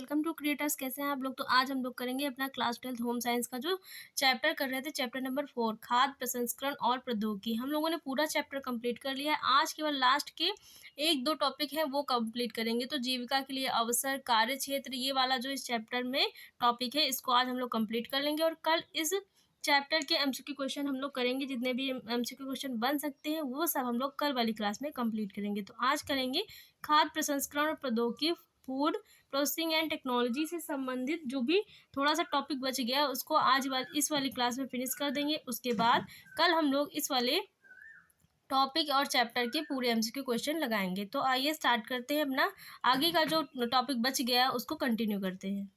Welcome to creators. कैसे हैं आप लोग? तो आज हम लोग करेंगे अपना क्लास 12 होम साइंस का जो चैप्टर कर रहे थे, चैप्टर नंबर 4 खाद्य प्रसंस्करण और प्रौद्योगिकी। हम लोगों ने पूरा चैप्टर कंप्लीट कर लिया है। आज केवल लास्ट के एक दो टॉपिक हैं वो कंप्लीट करेंगे। तो जीविका के लिए अवसर, कार्य क्षेत्र, ये वाला जो इस चैप्टर में टॉपिक है इसको आज हम लोग कंप्लीट कर लेंगे और कल इस चैप्टर के एमसीक्यू क्वेश्चन हम लोग करेंगे। जितने भी एमसीक्यू क्वेश्चन बन सकते हैं वो सब हम लोग कल वाली क्लास में कंप्लीट करेंगे। तो आज करेंगे खाद्य प्रसंस्करण और प्रौद्योगिकी, फूड प्रोसेसिंग एंड टेक्नोलॉजी से संबंधित जो भी थोड़ा सा टॉपिक बच गया उसको इस वाली क्लास में फिनिश कर देंगे। उसके बाद कल हम लोग इस वाले टॉपिक और चैप्टर के पूरे एमसीक्यू क्वेश्चन लगाएंगे। तो आइए स्टार्ट करते हैं, अपना आगे का जो टॉपिक बच गया है उसको कंटिन्यू करते हैं।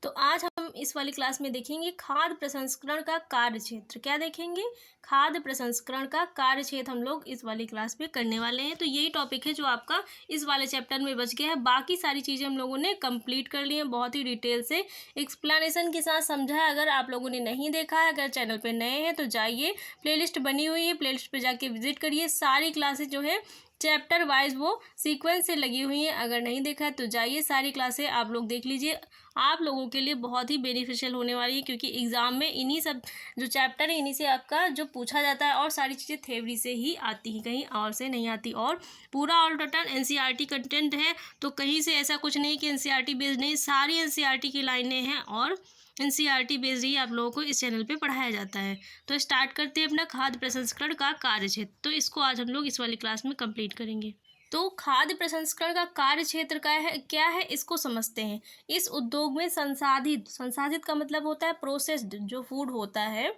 तो आज हम इस वाली क्लास में देखेंगे खाद्य प्रसंस्करण का कार्य क्षेत्र। क्या देखेंगे? खाद्य प्रसंस्करण का कार्य क्षेत्र हम लोग इस वाली क्लास में करने वाले हैं। तो यही टॉपिक है जो आपका इस वाले चैप्टर में बच गया है। बाकी सारी चीज़ें हम लोगों ने कंप्लीट कर ली हैं, बहुत ही डिटेल से एक्सप्लेनेशन के साथ समझा है। अगर आप लोगों ने नहीं देखा है, अगर चैनल पर नए हैं तो जाइए, प्लेलिस्ट बनी हुई है, प्लेलिस्ट पर जाके विजिट करिए। सारी क्लासेज जो है चैप्टर वाइज वो सीक्वेंस से लगी हुई हैं। अगर नहीं देखा है तो जाइए, सारी क्लासें आप लोग देख लीजिए। आप लोगों के लिए बहुत ही बेनिफिशियल होने वाली है, क्योंकि एग्ज़ाम में इन्हीं सब जो चैप्टर है इन्हीं से आपका जो पूछा जाता है और सारी चीज़ें थ्योरी से ही आती हैं, कहीं और से नहीं आती। और पूरा ऑल टोटल एनसीईआरटी कंटेंट है, तो कहीं से ऐसा कुछ नहीं कि एनसीईआरटी बेस्ड नहीं, सारी एनसीईआरटी की लाइनें हैं और एनसीईआरटी बेस्ड ही आप लोगों को इस चैनल पे पढ़ाया जाता है। तो स्टार्ट करते हैं अपना खाद्य प्रसंस्करण का कार्य क्षेत्र। तो इसको आज हम लोग इस वाली क्लास में कंप्लीट करेंगे। तो खाद्य प्रसंस्करण का कार्य क्षेत्र क्या है इसको समझते हैं। इस उद्योग में संसाधित का मतलब होता है प्रोसेस्ड जो फूड होता है,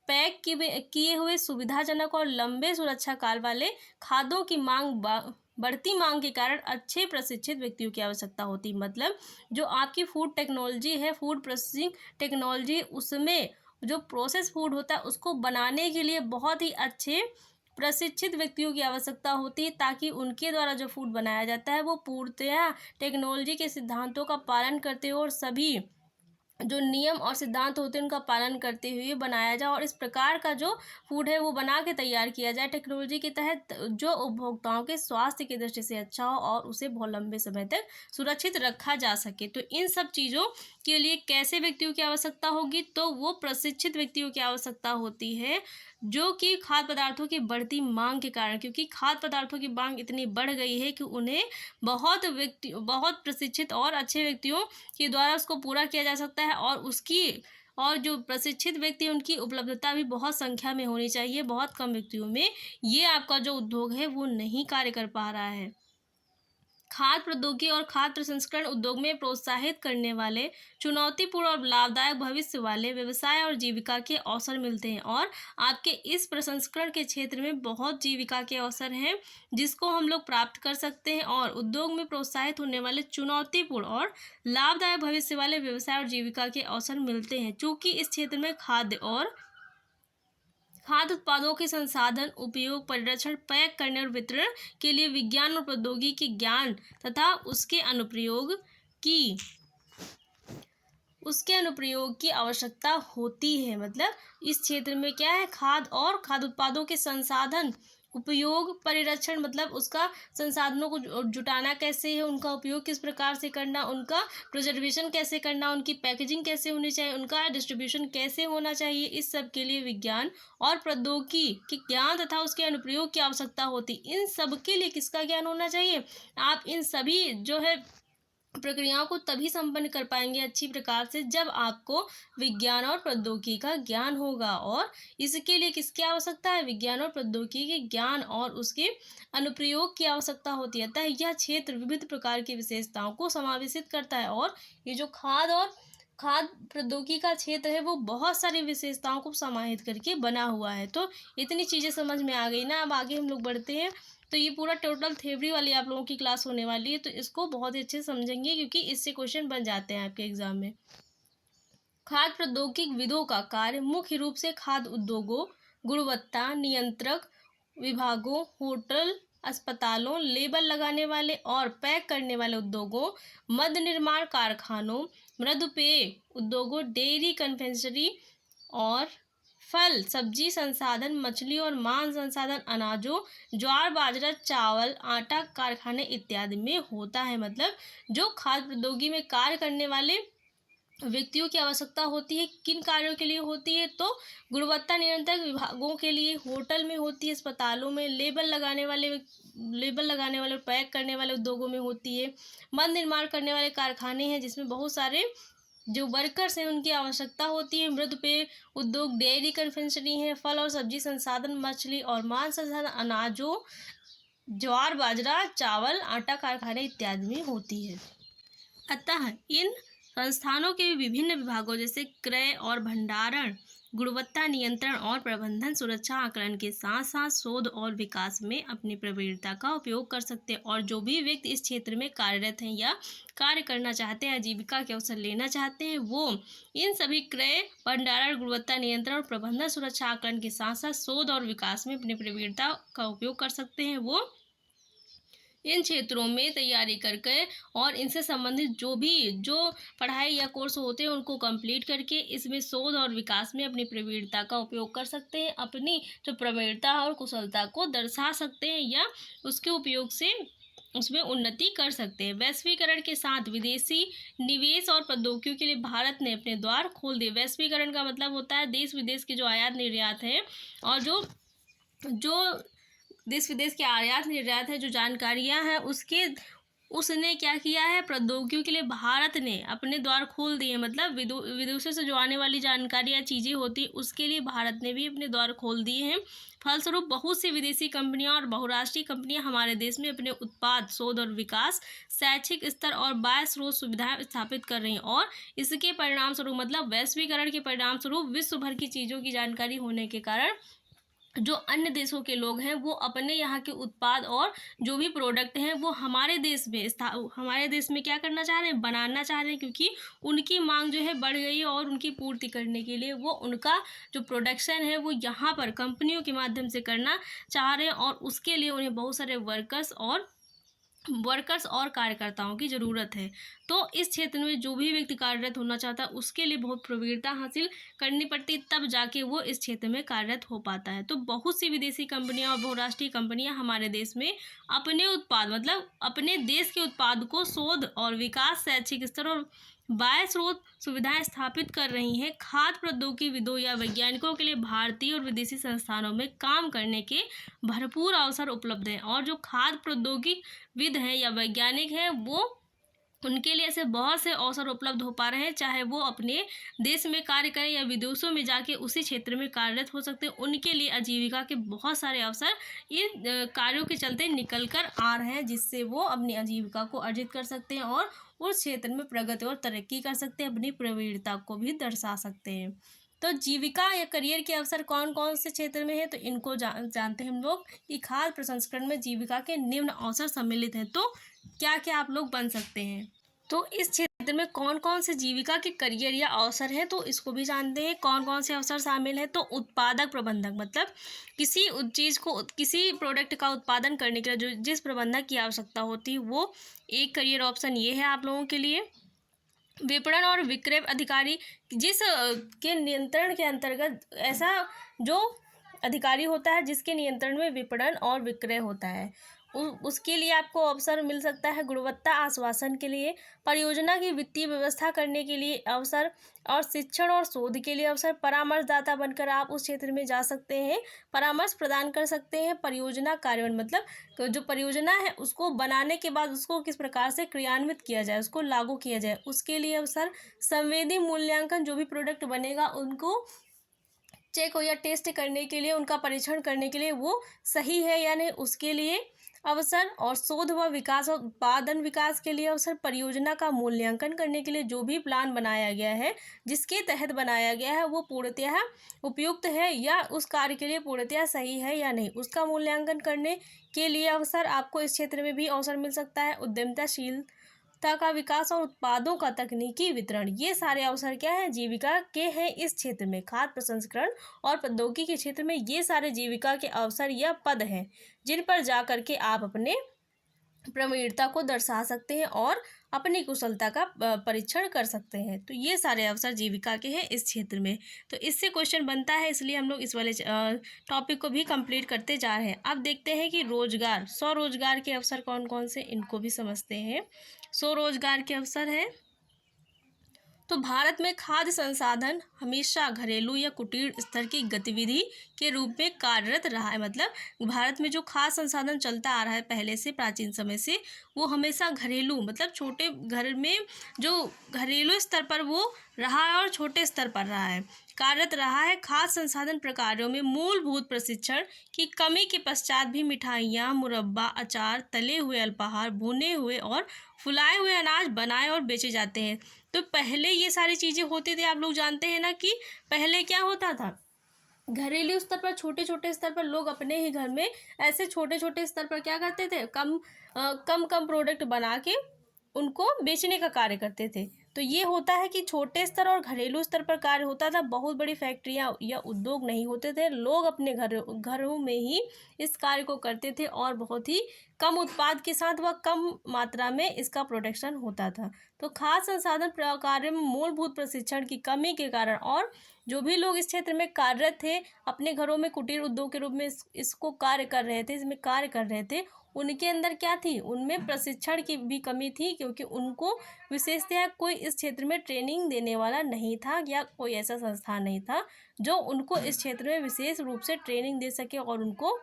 पैक किए हुए सुविधाजनक और लंबे सुरक्षा काल वाले खाद्यों की बढ़ती मांग के कारण अच्छे प्रशिक्षित व्यक्तियों की आवश्यकता होती है। मतलब जो आपकी फूड टेक्नोलॉजी है, फूड प्रोसेसिंग टेक्नोलॉजी, उसमें जो प्रोसेस फूड होता है उसको बनाने के लिए बहुत ही अच्छे प्रशिक्षित व्यक्तियों की आवश्यकता होती है, ताकि उनके द्वारा जो फूड बनाया जाता है वो पूर्णतया टेक्नोलॉजी के सिद्धांतों का पालन करते हुए और सभी जो नियम और सिद्धांत होते हैं उनका पालन करते हुए बनाया जाए, और इस प्रकार का जो फूड है वो बना के तैयार किया जाए टेक्नोलॉजी के तहत, जो उपभोक्ताओं के स्वास्थ्य की दृष्टि से अच्छा हो और उसे बहुत लंबे समय तक सुरक्षित रखा जा सके। तो इन सब चीज़ों के लिए कैसे व्यक्तियों की आवश्यकता होगी? तो वो प्रशिक्षित व्यक्तियों की आवश्यकता होती है, जो कि खाद्य पदार्थों की बढ़ती मांग के कारण, क्योंकि खाद्य पदार्थों की मांग इतनी बढ़ गई है कि उन्हें बहुत प्रशिक्षित और अच्छे व्यक्तियों के द्वारा उसको पूरा किया जा सकता है, और जो प्रशिक्षित व्यक्ति हैं उनकी उपलब्धता भी बहुत संख्या में होनी चाहिए। बहुत कम व्यक्तियों में ये आपका जो उद्योग है वो नहीं कार्य कर पा रहा है। खाद्य प्रौद्योगिकी और खाद्य प्रसंस्करण उद्योग में प्रोत्साहित करने वाले चुनौतीपूर्ण और लाभदायक भविष्य वाले व्यवसाय और जीविका के अवसर मिलते हैं, और आपके इस प्रसंस्करण के क्षेत्र में बहुत जीविका के अवसर हैं जिसको हम लोग प्राप्त कर सकते हैं। और उद्योग में प्रोत्साहित होने वाले चुनौतीपूर्ण और लाभदायक भविष्य वाले व्यवसाय और जीविका के अवसर मिलते हैं, चूँकि इस क्षेत्र में खाद्य उत्पादों के संसाधन, उपयोग, परिरक्षण, पैक करने और वितरण के लिए विज्ञान और प्रौद्योगिकी के ज्ञान तथा उसके अनुप्रयोग की आवश्यकता होती है। मतलब इस क्षेत्र में क्या है, खाद्य उत्पादों के संसाधन, उपयोग, परिरक्षण, मतलब उसका संसाधनों को जुटाना कैसे है, उनका उपयोग किस प्रकार से करना, उनका प्रिजर्वेशन कैसे करना, उनकी पैकेजिंग कैसे होनी चाहिए, उनका डिस्ट्रीब्यूशन कैसे होना चाहिए, इस सब के लिए विज्ञान और प्रौद्योगिकी के ज्ञान तथा उसके अनुप्रयोग की आवश्यकता होती। इन सब के लिए किसका ज्ञान होना चाहिए? आप इन सभी जो है प्रक्रियाओं को तभी संपन्न कर पाएंगे अच्छी प्रकार से जब आपको विज्ञान और प्रौद्योगिकी का ज्ञान होगा। और इसके लिए किसकी आवश्यकता है? विज्ञान और प्रौद्योगिकी के ज्ञान और उसके अनुप्रयोग की आवश्यकता होती है। अतः यह क्षेत्र विविध प्रकार की विशेषताओं को समावेशित करता है, और ये जो खाद्य प्रौद्योगिकी का क्षेत्र है वो बहुत सारी विशेषताओं को समाहित करके बना हुआ है। तो इतनी चीज़ें समझ में आ गई ना। अब आगे हम लोग बढ़ते हैं। तो ये पूरा टोटल थ्योरी वाली आप लोगों की क्लास होने वाली है, तो इसको बहुत ही अच्छे से समझेंगे क्योंकि इससे क्वेश्चन बन जाते हैं आपके एग्जाम में। खाद्य प्रौद्योगिकी विदों का कार्य मुख्य रूप से खाद्य उद्योगों, गुणवत्ता नियंत्रक विभागों, होटल, अस्पतालों, लेबल लगाने वाले और पैक करने वाले उद्योगों, मद्य निर्माण कारखानों, मृदुपेय उद्योगों, डेयरी, कन्फेक्शनरी और फल सब्जी संसाधन, मछली और मांस संसाधन, अनाजों, ज्वार बाजरा चावल आटा कारखाने इत्यादि में होता है। मतलब जो खाद्य प्रौद्योगिकी में कार्य करने वाले व्यक्तियों की आवश्यकता होती है, किन कार्यों के लिए होती है, तो गुणवत्ता नियंत्रक विभागों के लिए, होटल में होती है, अस्पतालों में, लेबल लगाने वाले पैक करने वाले उद्योगों में होती है, मद निर्माण करने वाले कारखाने हैं जिसमें बहुत सारे जो वर्कर्स हैं उनकी आवश्यकता होती है, मृद पेय उद्योग, डेयरी कन्फेक्शनरी है, फल और सब्जी संसाधन, मछली और मांस संसाधन, अनाजों, ज्वार बाजरा चावल आटा कारखाने इत्यादि में होती है। अतः इन संस्थानों के विभिन्न विभागों जैसे क्रय और भंडारण, गुणवत्ता नियंत्रण और प्रबंधन, सुरक्षा आकलन के साथ साथ शोध और विकास में अपनी प्रवीणता का उपयोग कर सकते हैं। और जो भी व्यक्ति इस क्षेत्र में कार्यरत हैं या कार्य करना चाहते हैं, आजीविका के अवसर लेना चाहते हैं, वो इन सभी क्रय भंडारण गुणवत्ता नियंत्रण और प्रबंधन सुरक्षा आकलन के साथ साथ शोध और विकास में अपनी प्रवीणता का उपयोग कर सकते हैं। वो इन क्षेत्रों में तैयारी करके और इनसे संबंधित जो पढ़ाई या कोर्स होते हैं उनको कंप्लीट करके इसमें शोध और विकास में अपनी प्रवीणता का उपयोग कर सकते हैं, अपनी जो प्रवीणता और कुशलता को दर्शा सकते हैं या उसके उपयोग से उसमें उन्नति कर सकते हैं। वैश्वीकरण के साथ विदेशी निवेश और प्रौद्योगिकियों के लिए भारत ने अपने द्वार खोल दिए। वैश्वीकरण का मतलब होता है देश विदेश के जो आयात निर्यात है और जो देश विदेश के आयात निर्यात है, जो जानकारियां हैं उसने क्या किया है, प्रौद्योगिकियों के लिए भारत ने अपने द्वार खोल दिए। मतलब विदेशों से जो आने वाली जानकारी या चीज़ें होती उसके लिए भारत ने भी अपने द्वार खोल दिए हैं। फलस्वरूप बहुत सी विदेशी कंपनियां और बहुराष्ट्रीय कंपनियां हमारे देश में अपने उत्पाद, शोध और विकास, शैक्षिक स्तर और बाह्य स्रोत सुविधाएं स्थापित कर रही हैं। और इसके परिणाम स्वरूप मतलब वैश्वीकरण के परिणाम स्वरूप विश्व भर की चीज़ों की जानकारी होने के कारण जो अन्य देशों के लोग हैं वो अपने यहाँ के उत्पाद और जो भी प्रोडक्ट हैं वो हमारे देश में क्या करना चाह रहे हैं, बनाना चाह रहे हैं, क्योंकि उनकी मांग जो है बढ़ गई है और उनकी पूर्ति करने के लिए वो उनका जो प्रोडक्शन है वो यहाँ पर कंपनियों के माध्यम से करना चाह रहे हैं। और उसके लिए उन्हें बहुत सारे वर्कर्स और कार्यकर्ताओं की ज़रूरत है। तो इस क्षेत्र में जो भी व्यक्ति कार्यरत होना चाहता है उसके लिए बहुत प्रवीणता हासिल करनी पड़ती है, तब जाके वो इस क्षेत्र में कार्यरत हो पाता है। तो बहुत सी विदेशी कंपनियां और बहुराष्ट्रीय कंपनियां हमारे देश में अपने उत्पाद मतलब अपने देश के उत्पाद को शोध और विकास, शैक्षिक स्तर और बाह्य स्रोत सुविधाएं स्थापित कर रही हैं। खाद्य प्रौद्योगिकीविदों या वैज्ञानिकों के लिए भारतीय और विदेशी संस्थानों में काम करने के भरपूर अवसर उपलब्ध हैं। और जो खाद्य प्रौद्योगिकीविद हैं या वैज्ञानिक हैं वो उनके लिए ऐसे बहुत से अवसर उपलब्ध हो पा रहे हैं, चाहे वो अपने देश में कार्य करें या विदेशों में जाके उसी क्षेत्र में कार्यरत हो सकते हैं। उनके लिए आजीविका के बहुत सारे अवसर इन कार्यों के चलते निकल कर आ रहे हैं, जिससे वो अपनी आजीविका को अर्जित कर सकते हैं और उस क्षेत्र में प्रगति और तरक्की कर सकते हैं, अपनी प्रवीणता को भी दर्शा सकते हैं। तो जीविका या करियर के अवसर कौन कौन से क्षेत्र में है, तो इनको जानते हैं हम लोग कि खाद्य प्रसंस्करण में जीविका के निम्न अवसर सम्मिलित हैं। तो क्या क्या आप लोग बन सकते हैं, तो इस क्षेत्र में कौन कौन से जीविका के करियर या अवसर हैं, तो इसको भी जानते हैं। कौन कौन से अवसर शामिल हैं, तो उत्पादक प्रबंधक मतलब किसी चीज़ को, किसी प्रोडक्ट का उत्पादन करने के लिए जिस प्रबंधक की आवश्यकता होती है वो एक करियर ऑप्शन ये है आप लोगों के लिए। विपणन और विक्रय अधिकारी, जिस के नियंत्रण के अंतर्गत ऐसा जो अधिकारी होता है जिसके नियंत्रण में विपणन और विक्रय होता है, उसके लिए आपको अवसर मिल सकता है। गुणवत्ता आश्वासन के लिए, परियोजना की वित्तीय व्यवस्था करने के लिए अवसर और शिक्षण और शोध के लिए अवसर। परामर्शदाता बनकर आप उस क्षेत्र में जा सकते हैं, परामर्श प्रदान कर सकते हैं। परियोजना कार्यान्वयन मतलब जो परियोजना है उसको बनाने के बाद उसको किस प्रकार से क्रियान्वित किया जाए, उसको लागू किया जाए, उसके लिए अवसर। संवेदी मूल्यांकन, जो भी प्रोडक्ट बनेगा उनको चेक हो या टेस्ट करने के लिए, उनका परीक्षण करने के लिए वो सही है या नहीं, उसके लिए अवसर। और शोध व विकास और उत्पादन विकास के लिए अवसर। परियोजना का मूल्यांकन करने के लिए जो भी प्लान बनाया गया है, जिसके तहत बनाया गया है, वो पूर्णतः उपयुक्त है या उस कार्य के लिए पूर्णतः सही है या नहीं, उसका मूल्यांकन करने के लिए अवसर। आपको इस क्षेत्र में भी अवसर मिल सकता है। उद्यमताशीलता का विकास और उत्पादों का तकनीकी वितरण, ये सारे अवसर क्या है, जीविका के हैं इस क्षेत्र में। खाद्य प्रसंस्करण और प्रौद्योगिकी के क्षेत्र में ये सारे जीविका के अवसर या पद हैं जिन पर जा करके आप अपने प्रवीणता को दर्शा सकते हैं और अपनी कुशलता का परीक्षण कर सकते हैं। तो ये सारे अवसर जीविका के हैं इस क्षेत्र में। तो इससे क्वेश्चन बनता है, इसलिए हम लोग इस वाले टॉपिक को भी कंप्लीट करते जा रहे हैं। अब देखते हैं कि रोजगार, स्वरोजगार के अवसर कौन कौन से, इनको भी समझते हैं। स्वरोजगार के अवसर है तो भारत में खाद्य संसाधन हमेशा घरेलू या कुटीर स्तर की गतिविधि के रूप में कार्यरत रहा है। मतलब भारत में जो खाद्य संसाधन चलता आ रहा है पहले से, प्राचीन समय से, वो हमेशा घरेलू मतलब छोटे घर में जो घरेलू स्तर पर वो रहा है और छोटे स्तर पर रहा है, कार्यरत रहा है। खाद्य संसाधन प्रकारों में मूलभूत प्रशिक्षण की कमी के पश्चात भी मिठाइयाँ, मुरब्बा, अचार, तले हुए अल्पाहार, भुने हुए और फुलाए हुए अनाज बनाए और बेचे जाते हैं। तो पहले ये सारी चीज़ें होती थी, आप लोग जानते हैं ना कि पहले क्या होता था, घरेलू स्तर पर, छोटे छोटे स्तर पर लोग अपने ही घर में ऐसे छोटे छोटे स्तर पर क्या करते थे, कम प्रोडक्ट बना के उनको बेचने का कार्य करते थे। तो ये होता है कि छोटे स्तर और घरेलू स्तर पर कार्य होता था, बहुत बड़ी फैक्ट्रियाँ या उद्योग नहीं होते थे, लोग अपने घरों में ही इस कार्य को करते थे और बहुत ही कम उत्पाद के साथ व कम मात्रा में इसका प्रोडक्शन होता था। तो खाद्य संसाधन कार्य में मूलभूत प्रशिक्षण की कमी के कारण और जो भी लोग इस क्षेत्र में कार्यरत थे, अपने घरों में कुटीर उद्योग के रूप में इसको कार्य कर रहे थे, इसमें कार्य कर रहे थे, उनके अंदर क्या थी, उनमें प्रशिक्षण की भी कमी थी, क्योंकि उनको विशेषतः कोई इस क्षेत्र में ट्रेनिंग देने वाला नहीं था या कोई ऐसा संस्थान नहीं था जो उनको इस क्षेत्र में विशेष रूप से ट्रेनिंग दे सके और उनको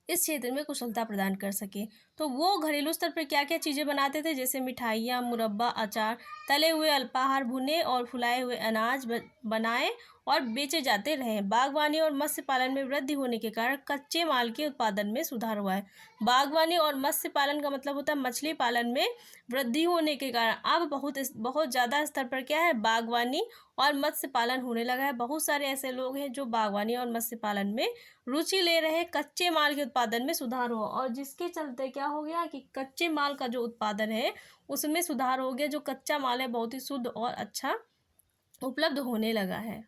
इस क्षेत्र में कुशलता प्रदान कर सके। तो वो घरेलू स्तर पर क्या क्या चीज़ें बनाते थे, जैसे मिठाइयाँ, मुरब्बा, अचार, तले हुए अल्पाहार, भुने और फुलाए हुए अनाज बनाए और बेचे जाते रहे। बागवानी और मत्स्य पालन में वृद्धि होने के कारण कच्चे माल के उत्पादन में सुधार हुआ है। बागवानी और मत्स्य पालन का मतलब होता है मछली पालन में वृद्धि होने के कारण अब बहुत ज़्यादा स्तर पर क्या है, बागवानी और मत्स्य पालन होने लगा है। बहुत सारे ऐसे लोग हैं जो बागवानी और मत्स्य पालन में रुचि ले रहे हैं, कच्चे माल के उत्पादन में सुधार हो, और जिसके चलते क्या हो गया कि कच्चे माल का जो उत्पादन है उसमें सुधार हो गया। जो कच्चा माल है बहुत ही शुद्ध और अच्छा उपलब्ध होने लगा है।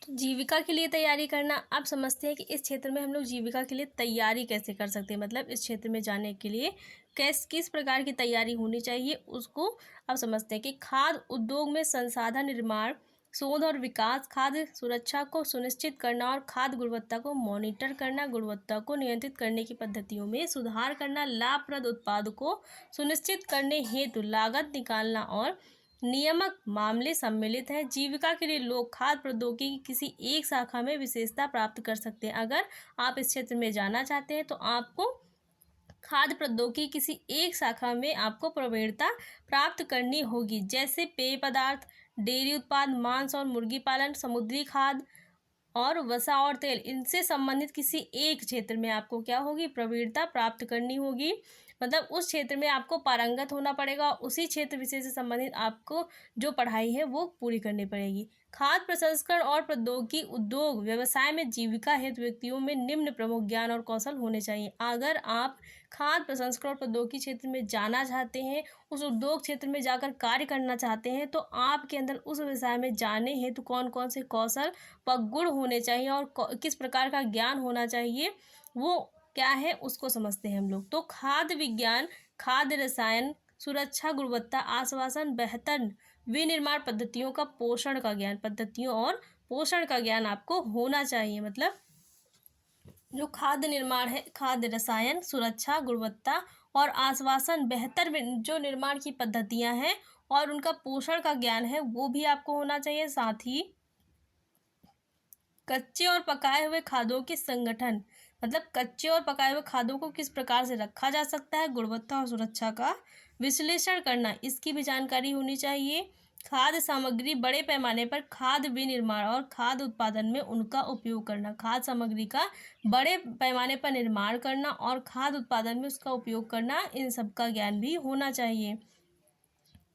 तो जीविका के लिए तैयारी करना, आप समझते हैं कि इस क्षेत्र में हम लोग जीविका के लिए तैयारी कैसे कर सकते हैं, मतलब इस क्षेत्र में जाने के लिए किस प्रकार की तैयारी होनी चाहिए उसको आप समझते हैं कि खाद्य उद्योग में संसाधन निर्माण, शोध और विकास, खाद्य सुरक्षा को सुनिश्चित करना और खाद्य गुणवत्ता को मॉनिटर करना, गुणवत्ता को नियंत्रित करने की पद्धतियों में सुधार करना, लाभप्रद उत्पाद को सुनिश्चित करने हेतु लागत निकालना और नियामक मामले सम्मिलित हैं। जीविका के लिए लोग खाद्य प्रौद्योगिकी की किसी एक शाखा में विशेषता प्राप्त कर सकते हैं। अगर आप इस क्षेत्र में जाना चाहते हैं तो आपको खाद्य प्रौद्योगिकी किसी एक शाखा में आपको प्रवीणता प्राप्त करनी होगी, जैसे पेय पदार्थ, डेयरी उत्पाद, मांस और मुर्गी पालन, समुद्री खाद्य और वसा और तेल, इनसे संबंधित किसी एक क्षेत्र में आपको क्या होगी, प्रवीणता प्राप्त करनी होगी। मतलब उस क्षेत्र में आपको पारंगत होना पड़ेगा, उसी क्षेत्र विशेष से संबंधित आपको जो पढ़ाई है वो पूरी करनी पड़ेगी। खाद्य प्रसंस्करण और प्रौद्योगिकी उद्योग व्यवसाय में जीविका हेतु व्यक्तियों में निम्न प्रमुख ज्ञान और कौशल होने चाहिए। अगर आप खाद्य प्रसंस्करण और प्रौद्योगिकी क्षेत्र में जाना चाहते हैं, उस उद्योग क्षेत्र में जाकर कार्य करना चाहते हैं, तो आपके अंदर उस व्यवसाय में जाने हेतु कौन कौन से कौशल व गुण होने चाहिए और किस प्रकार का ज्ञान होना चाहिए, वो क्या है उसको समझते हैं हम लोग। तो खाद्य विज्ञान, खाद्य रसायन, सुरक्षा, गुणवत्ता, आश्वासन, बेहतर विनिर्माण पद्धतियों का पोषण का ज्ञान, पद्धतियों और पोषण का ज्ञान आपको होना चाहिए। मतलब जो खाद्य निर्माण है, खाद्य रसायन, सुरक्षा, गुणवत्ता और आश्वासन, बेहतर जो निर्माण की पद्धतियां हैं और उनका पोषण का ज्ञान है वो भी आपको होना चाहिए। साथ ही कच्चे और पकाए हुए खाद्यों के संगठन, मतलब कच्चे और पकाए हुए खाद्यों को किस प्रकार से रखा जा सकता है, गुणवत्ता और सुरक्षा का विश्लेषण करना, इसकी भी जानकारी होनी चाहिए। खाद्य सामग्री बड़े पैमाने पर खाद्य विनिर्माण और खाद्य उत्पादन में उनका उपयोग करना, खाद्य सामग्री का बड़े पैमाने पर निर्माण करना और खाद्य उत्पादन में उसका उपयोग करना, इन सब का ज्ञान भी होना चाहिए।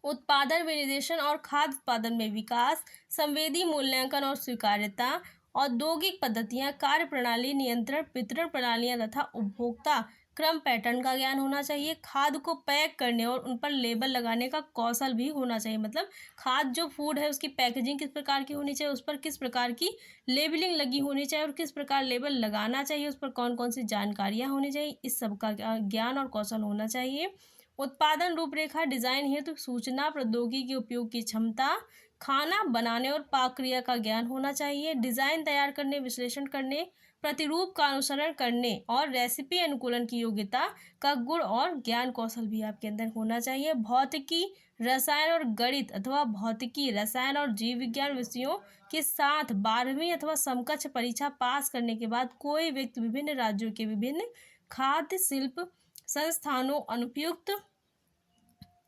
उत्पादन विनिर्देशन और खाद्य उत्पादन में विकास, संवेदी मूल्यांकन और स्वीकार्यता, औद्योगिक पद्धतियां, कार्य प्रणाली नियंत्रण, वितरण प्रणालियां तथा उपभोक्ता क्रम पैटर्न का ज्ञान होना चाहिए, खाद को पैक करने और उन पर लेबल लगाने का कौशल भी होना चाहिए। मतलब खाद जो फूड है उसकी पैकेजिंग किस प्रकार की होनी चाहिए, उस पर किस प्रकार की लेबलिंग लगी होनी चाहिए और किस प्रकार लेबल लगाना चाहिए, उस पर कौन कौन सी जानकारियाँ होनी चाहिए, इस सब का ज्ञान और कौशल होना चाहिए। उत्पादन रूपरेखा डिजाइन हेतु सूचना प्रौद्योगिकी के उपयोग की क्षमता, खाना बनाने और प्रक्रिया का ज्ञान होना चाहिए। डिजाइन तैयार करने, विश्लेषण करने, प्रतिरूप का अनुसरण करने और रेसिपी अनुकूलन की योग्यता का गुण और ज्ञान कौशल भी आपके अंदर होना चाहिए। भौतिकी, रसायन और गणित अथवा भौतिकी, रसायन और जीव विज्ञान विषयों के साथ 12वीं अथवा समकक्ष परीक्षा पास करने के बाद कोई व्यक्ति विभिन्न राज्यों के विभिन्न खाद्य शिल्प संस्थानों, अनुपयुक्त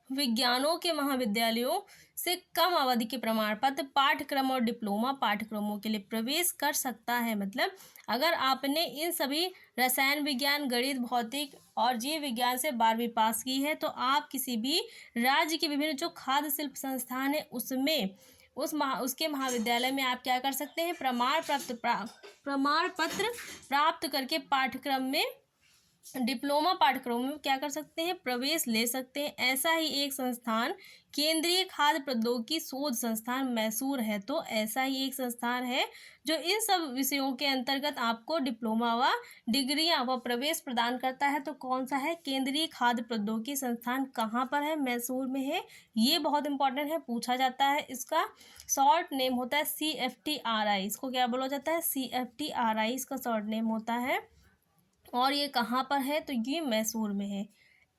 विज्ञानों के महाविद्यालयों से कम अवधि के प्रमाण पत्र, पाठ्यक्रम और डिप्लोमा पाठ्यक्रमों के लिए प्रवेश कर सकता है। मतलब अगर आपने इन सभी रसायन विज्ञान, गणित, भौतिक और जीव विज्ञान से 12वीं पास की है तो आप किसी भी राज्य के विभिन्न जो खाद्य शिल्प संस्थान है उसमें उसके महाविद्यालय में आप क्या कर सकते हैं, प्रमाण पत्र प्राप्त करके पाठ्यक्रम में, डिप्लोमा पाठ्यक्रम में क्या कर सकते हैं, प्रवेश ले सकते हैं। ऐसा ही एक संस्थान केंद्रीय खाद्य प्रौद्योगिकी शोध संस्थान मैसूर है। तो ऐसा ही एक संस्थान है जो इन सब विषयों के अंतर्गत आपको डिप्लोमा व डिग्रियां व प्रवेश प्रदान करता है। तो कौन सा है, केंद्रीय खाद्य प्रौद्योगिकी संस्थान कहाँ पर है, मैसूर में है। ये बहुत इंपॉर्टेंट है, पूछा जाता है। इसका शॉर्ट नेम होता है CFTRI। इसको क्या बोला जाता है, CFTRI इसका शॉर्ट नेम होता है। और ये कहाँ पर है, तो ये मैसूर में है।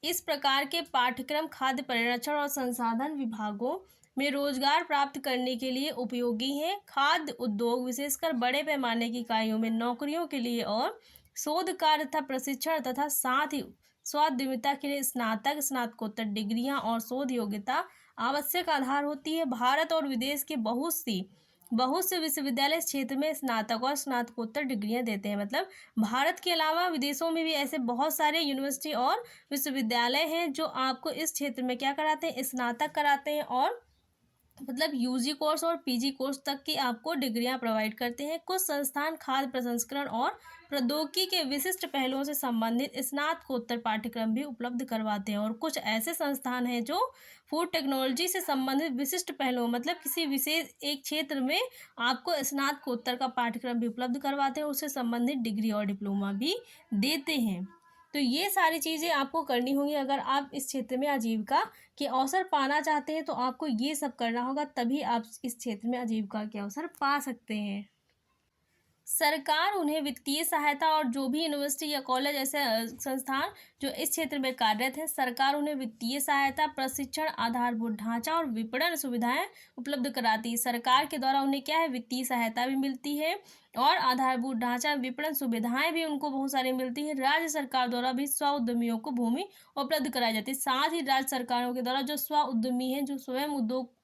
इस प्रकार के पाठ्यक्रम खाद्य परिरक्षण और संसाधन विभागों में रोजगार प्राप्त करने के लिए उपयोगी हैं। खाद्य उद्योग विशेषकर बड़े पैमाने की इकाइयों में नौकरियों के लिए और शोध कार्य तथा प्रशिक्षण तथा साथ ही स्वावलंबिता के लिए स्नातक, स्नातकोत्तर डिग्रियां और शोध योग्यता आवश्यक आधार होती है। भारत और विदेश के बहुत से विश्वविद्यालय इस क्षेत्र में स्नातक और स्नातकोत्तर डिग्रियां देते हैं। मतलब भारत के अलावा विदेशों में भी ऐसे बहुत सारे यूनिवर्सिटी और विश्वविद्यालय हैं जो आपको इस क्षेत्र में क्या कराते हैं, स्नातक कराते हैं और मतलब UG कोर्स और PG कोर्स तक की आपको डिग्रियां प्रोवाइड करते हैं। कुछ संस्थान खाद्य प्रसंस्करण और प्रौद्योगिकी के विशिष्ट पहलुओं से संबंधित स्नातकोत्तर पाठ्यक्रम भी उपलब्ध करवाते हैं और कुछ ऐसे संस्थान हैं जो फूड टेक्नोलॉजी से संबंधित विशिष्ट पहलुओं, मतलब किसी विशेष एक क्षेत्र में आपको स्नातकोत्तर का पाठ्यक्रम भी उपलब्ध करवाते हैं, उससे संबंधित डिग्री और डिप्लोमा भी देते हैं। तो ये सारी चीज़ें आपको करनी होंगी अगर आप इस क्षेत्र में आजीविका के अवसर पाना चाहते हैं। तो आपको ये सब करना होगा, तभी आप इस क्षेत्र में आजीविका के अवसर पा सकते हैं। सरकार उन्हें वित्तीय सहायता, और जो भी यूनिवर्सिटी या कॉलेज ऐसे संस्थान जो इस क्षेत्र में कार्यरत हैं, सरकार उन्हें वित्तीय सहायता, प्रशिक्षण, आधारभूत ढांचा और विपणन सुविधाएं उपलब्ध कराती है। सरकार के द्वारा उन्हें क्या है, वित्तीय सहायता भी मिलती है और आधारभूत ढांचा, विपणन सुविधाएं भी उनको बहुत सारी मिलती है। राज्य सरकार द्वारा भी स्व उद्यमियों को भूमि उपलब्ध कराई जाती है। साथ ही राज्य सरकारों के द्वारा जो स्व उद्यमी हैं, जो स्वयं उद्योग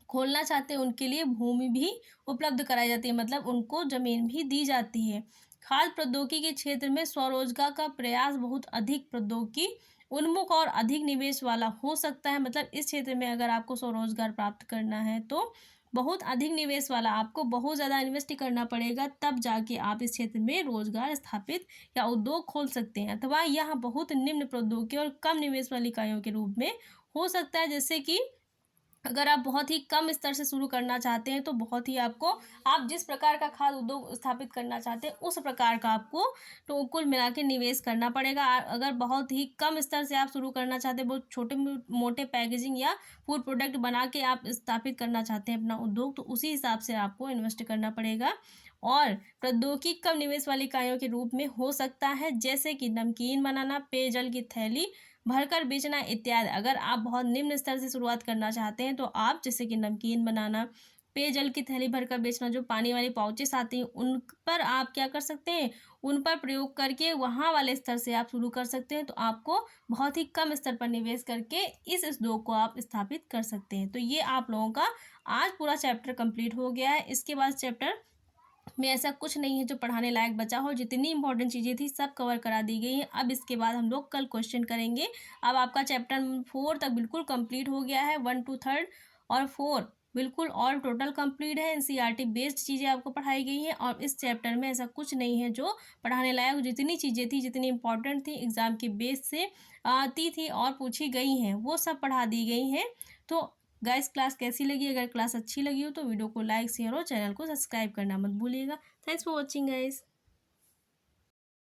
खोलना चाहते हैं, उनके लिए भूमि भी उपलब्ध कराई जाती है, मतलब उनको जमीन भी दी जाती है। खाद्य प्रौद्योगिकी के क्षेत्र में स्वरोजगार का प्रयास बहुत अधिक प्रौद्योगिकी उन्मुख और अधिक निवेश वाला हो सकता है। मतलब इस क्षेत्र में अगर आपको स्वरोजगार प्राप्त करना है तो बहुत अधिक निवेश वाला, आपको बहुत ज़्यादा इन्वेस्ट करना पड़ेगा, तब जाके आप इस क्षेत्र में रोजगार स्थापित या उद्योग खोल सकते हैं। अथवा यह बहुत निम्न प्रौद्योगिकी और कम निवेश वाली इकाइयों के रूप में हो सकता है। जैसे कि अगर आप बहुत ही कम स्तर से शुरू करना चाहते हैं तो बहुत ही आपको, आप जिस प्रकार का खाद्य उद्योग स्थापित करना चाहते हैं उस प्रकार का आपको तो कुल मिला के निवेश करना पड़ेगा। अगर बहुत ही कम स्तर से आप शुरू करना चाहते हैं, बहुत छोटे मोटे पैकेजिंग या फूड प्रोडक्ट बना के आप स्थापित करना चाहते हैं अपना उद्योग, तो उसी हिसाब से आपको इन्वेस्ट करना पड़ेगा। और प्रौद्योगिकी कम निवेश वाली इकाइयों के रूप में हो सकता है, जैसे कि नमकीन बनाना, पेयजल की थैली भरकर बेचना इत्यादि। अगर आप बहुत निम्न स्तर से शुरुआत करना चाहते हैं तो आप जैसे कि नमकीन बनाना, पेयजल की थैली भरकर बेचना, जो पानी वाली पाउचेस आती हैं उन पर आप क्या कर सकते हैं, उन पर प्रयोग करके वहाँ वाले स्तर से आप शुरू कर सकते हैं। तो आपको बहुत ही कम स्तर पर निवेश करके इस उद्योग को आप स्थापित कर सकते हैं। तो ये आप लोगों का आज पूरा चैप्टर कंप्लीट हो गया है। इसके बाद चैप्टर में ऐसा कुछ नहीं है जो पढ़ाने लायक बचा हो, जितनी इंपॉर्टेंट चीज़ें थी सब कवर करा दी गई हैं। अब इसके बाद हम लोग कल क्वेश्चन करेंगे। अब आपका चैप्टर 4 तक बिल्कुल कंप्लीट हो गया है, 1 to 3 और 4 बिल्कुल ऑल टोटल कंप्लीट है। एनसीईआरटी बेस्ड चीज़ें आपको पढ़ाई गई हैं और इस चैप्टर में ऐसा कुछ नहीं है जो पढ़ाने लायक। जितनी चीज़ें थी, जितनी इंपॉर्टेंट थी, एग्ज़ाम के बेस से आती थी और पूछी गई हैं, वो सब पढ़ा दी गई हैं। तो गाइस क्लास कैसी लगी? अगर क्लास अच्छी लगी हो तो वीडियो को लाइक, शेयर और चैनल को सब्सक्राइब करना मत भूलिएगा। Thanks for watching guys.